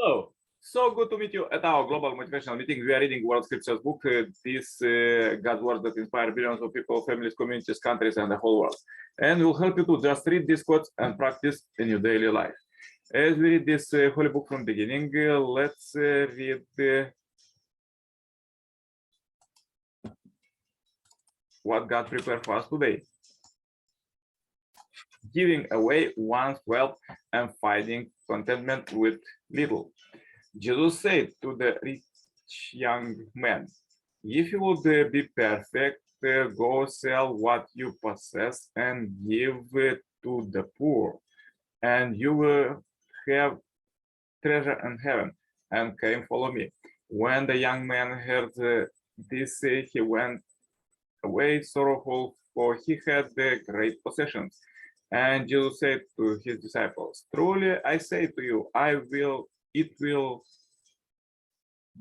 Hello. So good to meet you at our global motivational meeting. We are reading World Scriptures book. This God's words that inspire billions of people, families, communities, countries, and the whole world. And we'll help you to just read these quotes and practice in your daily life. As we read this holy book from the beginning, let's read what God prepared for us today. Giving away one's wealth and finding contentment with little. Jesus said to the rich young man, if you would be perfect, go sell what you possess and give it to the poor, and you will have treasure in heaven, and come follow me. When the young man heard this, he went away sorrowful, for he had great possessions. And Jesus said to his disciples, truly I say to you, it will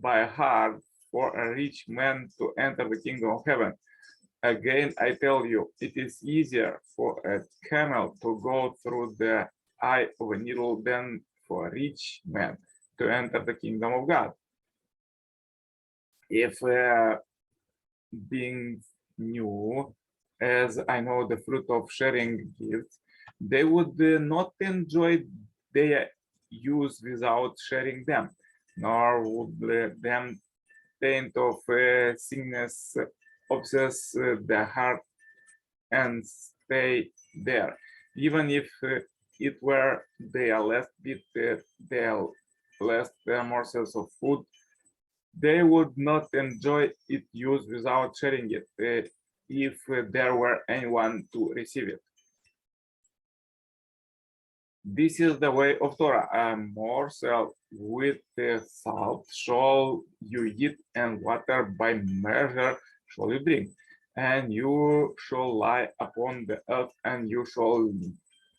be hard for a rich man to enter the kingdom of heaven. Again, I tell you, it is easier for a camel to go through the eye of a needle than for a rich man to enter the kingdom of God. If being new, as I know the fruit of sharing gifts, they would not enjoy their use without sharing them, nor would them taint of sickness obsess the heart and stay there. Even if it were their last bit, their last morsels of food, they would not enjoy its use without sharing it, if there were anyone to receive it. This is the way of Torah. A morsel with the salt shall you eat, and water by measure shall you drink. And you shall lie upon the earth, and you shall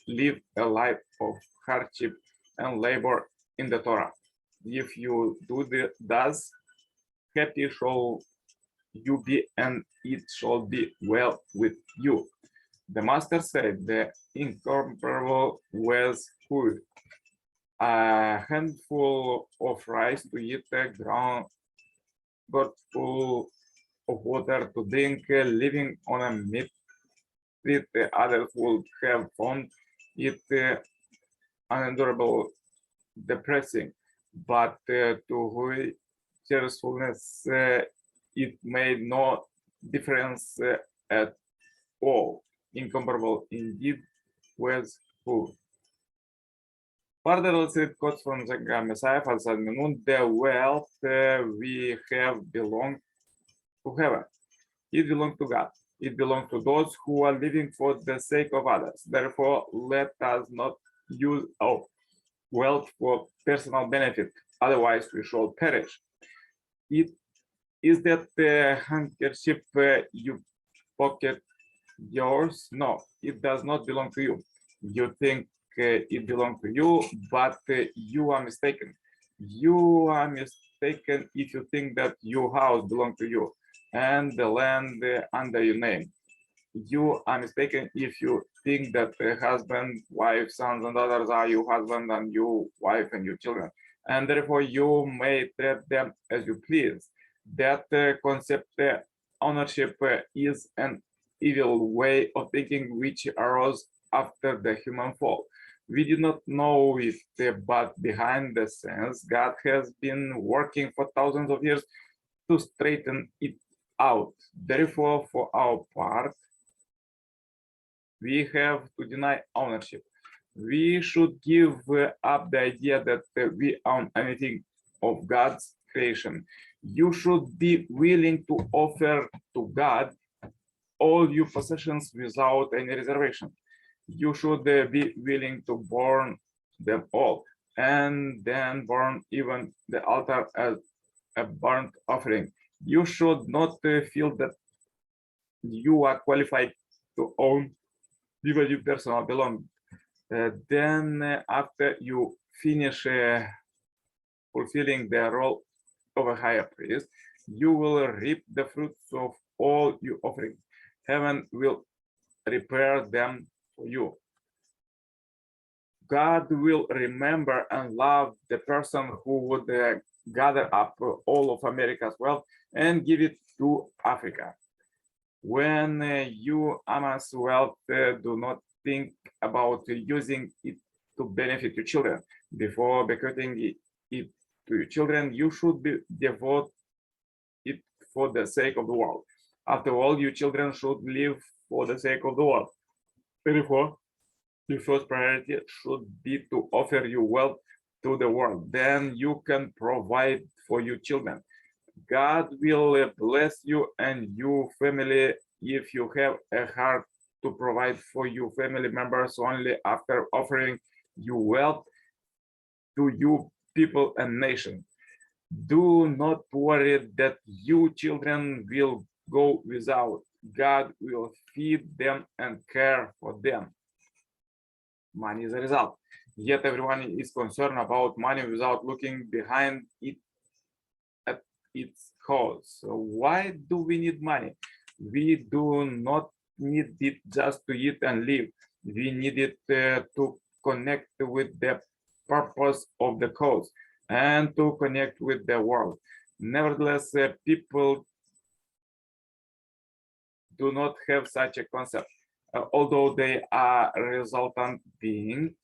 live a life of hardship and labor in the Torah. If you do thus, happy shall you be, and it shall be well with you. The master said, the incomparable was food, a handful of rice to eat, a ground full of water to drink, living on a meat that others would have found it unendurable, depressing, but to whose fullness it made no difference at all. Incomparable indeed was food. Further, let's read quotes from the Messiah for the wealth we have belongs to heaven. It belongs to God. It belongs to those who are living for the sake of others. Therefore, let us not use our wealth for personal benefit, otherwise we shall perish. It is that handkerchief you pocket yours? No, it does not belong to you. You think it belongs to you, but you are mistaken. You are mistaken if you think that your house belongs to you and the land under your name. You are mistaken if you think that husband, wife, sons, and daughters are your husband and your wife and your children, and therefore you may treat them as you please. That concept ownership is an evil way of thinking which arose after the human fall. We do not know it, but behind the scenes, God has been working for thousands of years to straighten it out. Therefore, for our part, we have to deny ownership. We should give up the idea that we own anything of God's creation. You should be willing to offer to God all your possessions without any reservation. You should be willing to burn them all, and then burn even the altar as a burnt offering. You should not feel that you are qualified to own even your personal belongings. Then, after you finish fulfilling the role of a high priest, you will reap the fruits of all your offerings. Heaven will repair them for you. God will remember and love the person who would gather up all of America's wealth and give it to Africa. When you amass wealth, do not think about using it to benefit your children. Before bequeathing it to your children, you should devote it for the sake of the world. After all, your children should live for the sake of the world. Therefore, your first priority should be to offer your wealth to the world. Then you can provide for your children. God will bless you and your family if you have a heart to provide for your family members only after offering your wealth to your people and nation. Do not worry that your children will go without. God will feed them and care for them. Money is a result. Yet everyone is concerned about money without looking behind it at its cause. So why do we need money? We do not need it just to eat and live. We need it to connect with the purpose of the cause and to connect with the world. Nevertheless, people do not have such a concept. Although they are resultant being,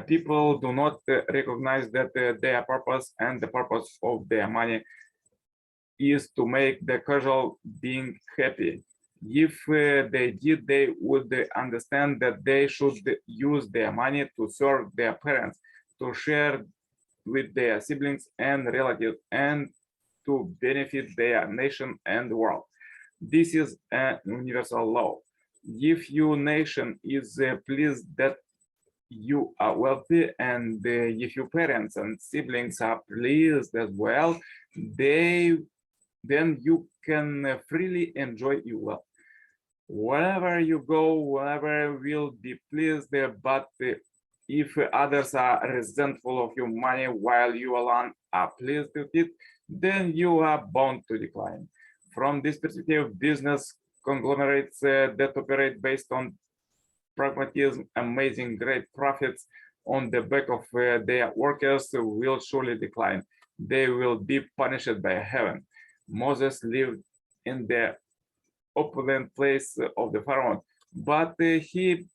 people do not recognize that their purpose and the purpose of their money is to make the casual being happy. If they did, they would understand that they should use their money to serve their parents, to share with their siblings and relatives, and to benefit their nation and the world. This is a universal law. If your nation is pleased that you are wealthy, and if your parents and siblings are pleased as well, then you can freely enjoy your wealth. Wherever you go, wherever will be pleased, but if others are resentful of your money while you alone are pleased with it, then you are bound to decline. From this perspective, business conglomerates that operate based on pragmatism, amazing great profits on the back of their workers will surely decline. They will be punished by heaven. Moses lived in the opulent place of the Pharaoh, but he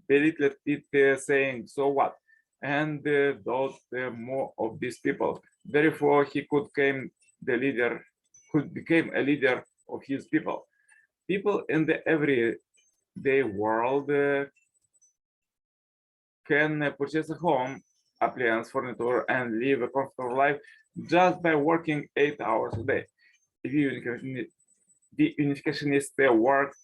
belittled it, saying, "So what?" And thought more of these people. Therefore, he became a leader of his people. People in the everyday world can purchase a home, appliance, furniture, and live a comfortable life just by working 8 hours a day. The unificationists work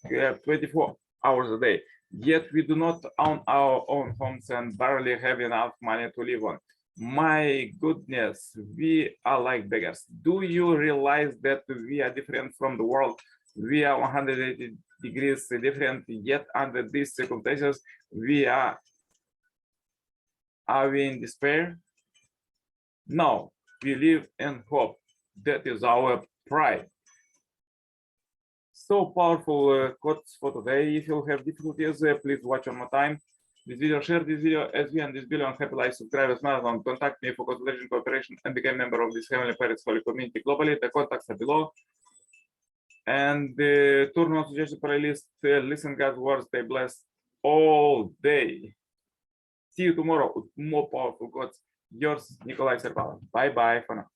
24 hours a day, yet we do not own our own homes and barely have enough money to live on. My goodness, we are like beggars. Do you realize that we are different from the world? We are 180 degrees different, yet under these circumstances, are we in despair? No, we live in hope. That is our pride. So powerful quotes for today. If you have difficulties, please watch one more time this video, share this video as we end this video on Happy Life. Subscribe as marathon, contact me for consultation, cooperation, and become a member of this Heavenly Parents Holy Community globally. The contacts are below. And turn on suggested playlist, listen God's words, stay blessed all day. See you tomorrow with more powerful quotes. Yours, Nicolae Cirpala. Bye bye for now.